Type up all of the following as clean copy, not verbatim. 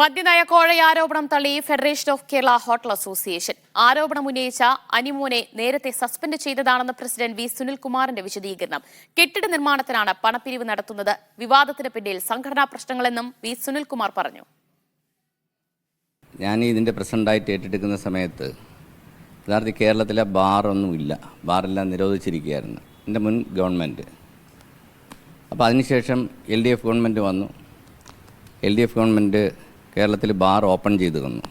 മദ്യനയ കോഴയാരോപണം തള്ളി federation of Kerala hotel association. ആരോപണം ഉന്നയിച്ച അനിമോനെ നേരത്തെ സസ്പെൻഡ് ചെയ്തതാണെന്ന് പ്രസിഡന്റ് വി സുനിൽകുമാറിന്റെ വിശദീകരണം. കെട്ടിട നിർമ്മാണത്തിനാണ് പണപ്പിരിവ് നടത്തുന്നത്. വിവാദത്തിന് പിന്നിൽ സംഘടനാ പ്രശ്നങ്ങളെന്നും വി സുനിൽകുമാർ പറഞ്ഞു. ഞാൻ ഇതിൻ്റെ പ്രസിഡൻ്റായിട്ട് ഏറ്റെടുക്കുന്ന സമയത്ത് യഥാർത്ഥത്തിൽ കേരളത്തിലെ ബാറൊന്നുമില്ല, ബാറെല്ലാം നിരോധിച്ചിരിക്കുകയായിരുന്നു എൻ്റെ മുൻ ഗവൺമെൻറ്. അപ്പോൾ അതിനുശേഷം LDF ഗവൺമെൻറ് വന്നു. LDF ഗവൺമെൻറ് കേരളത്തിൽ ബാർ ഓപ്പൺ ചെയ്തു തന്നു.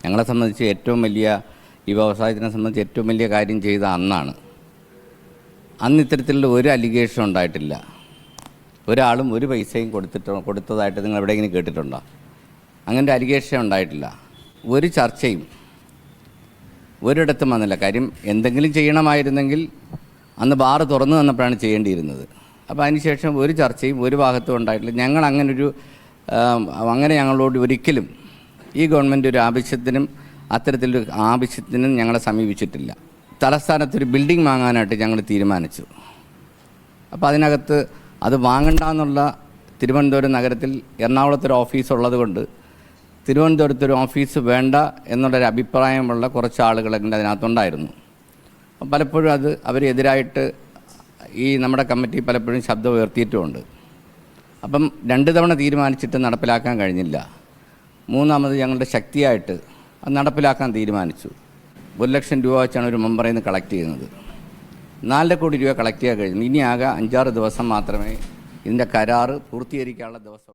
ഞങ്ങളെ സംബന്ധിച്ച് ഏറ്റവും വലിയ ഈ വ്യവസായത്തിനെ സംബന്ധിച്ച് ഏറ്റവും വലിയ കാര്യം ചെയ്ത അന്നാണ്. അന്ന് ഇത്തരത്തിലുള്ള ഒരു അലിഗേഷൻ ഉണ്ടായിട്ടില്ല. ഒരാളും ഒരു പൈസയും കൊടുത്തതായിട്ട് നിങ്ങൾ എവിടെയെങ്കിലും കേട്ടിട്ടുണ്ടോ? അങ്ങനത്തെ അലിഗേഷൻ ഉണ്ടായിട്ടില്ല. ഒരു ചർച്ചയും ഒരിടത്തും വന്നില്ല. കാര്യം എന്തെങ്കിലും ചെയ്യണമായിരുന്നെങ്കിൽ അന്ന് ബാർ തുറന്നു തന്നപ്പോഴാണ് ചെയ്യേണ്ടിയിരുന്നത്. അപ്പോൾ അതിനുശേഷം ഒരു ചർച്ചയും ഒരു ഭാഗത്തും ഉണ്ടായിട്ടില്ല. അങ്ങനെ ഞങ്ങളോട് ഒരിക്കലും ഈ ഗവൺമെൻറ് ഒരു ആവശ്യത്തിനും അത്തരത്തിലൊരു ആവശ്യത്തിനും ഞങ്ങളെ സമീപിച്ചിട്ടില്ല. തലസ്ഥാനത്തൊരു ബിൽഡിംഗ് വാങ്ങാനായിട്ട് ഞങ്ങൾ തീരുമാനിച്ചു. അപ്പോൾ അതിനകത്ത് അത് വാങ്ങണ്ടെന്നുള്ള തിരുവനന്തപുരം നഗരത്തിൽ എറണാകുളത്തൊരു ഓഫീസ് ഉള്ളത് കൊണ്ട് തിരുവനന്തപുരത്തൊരു ഓഫീസ് വേണ്ട എന്നുള്ളൊരു അഭിപ്രായമുള്ള കുറച്ച് ആളുകളെങ്കിലും അതിനകത്തുണ്ടായിരുന്നു. പലപ്പോഴും അവരെതിരായിട്ട് ഈ നമ്മുടെ കമ്മിറ്റി പലപ്പോഴും ശബ്ദം ഉയർത്തിയിട്ടുമുണ്ട്. അപ്പം 2 തവണ തീരുമാനിച്ചിട്ട് നടപ്പിലാക്കാൻ കഴിഞ്ഞില്ല. മൂന്നാമത് ഞങ്ങളുടെ ശക്തിയായിട്ട് അത് നടപ്പിലാക്കാൻ തീരുമാനിച്ചു. 1 ലക്ഷം രൂപ വെച്ചാണ് ഒരു മെമ്പറിൽ നിന്ന് കളക്ട് ചെയ്യുന്നത്. 4 കോടി രൂപ കളക്ട് ചെയ്യാൻ കഴിഞ്ഞു. ഇനി ആകെ 5-6 ദിവസം മാത്രമേ ഇതിൻ്റെ കരാറ് പൂർത്തീകരിക്കാനുള്ള ദിവസം.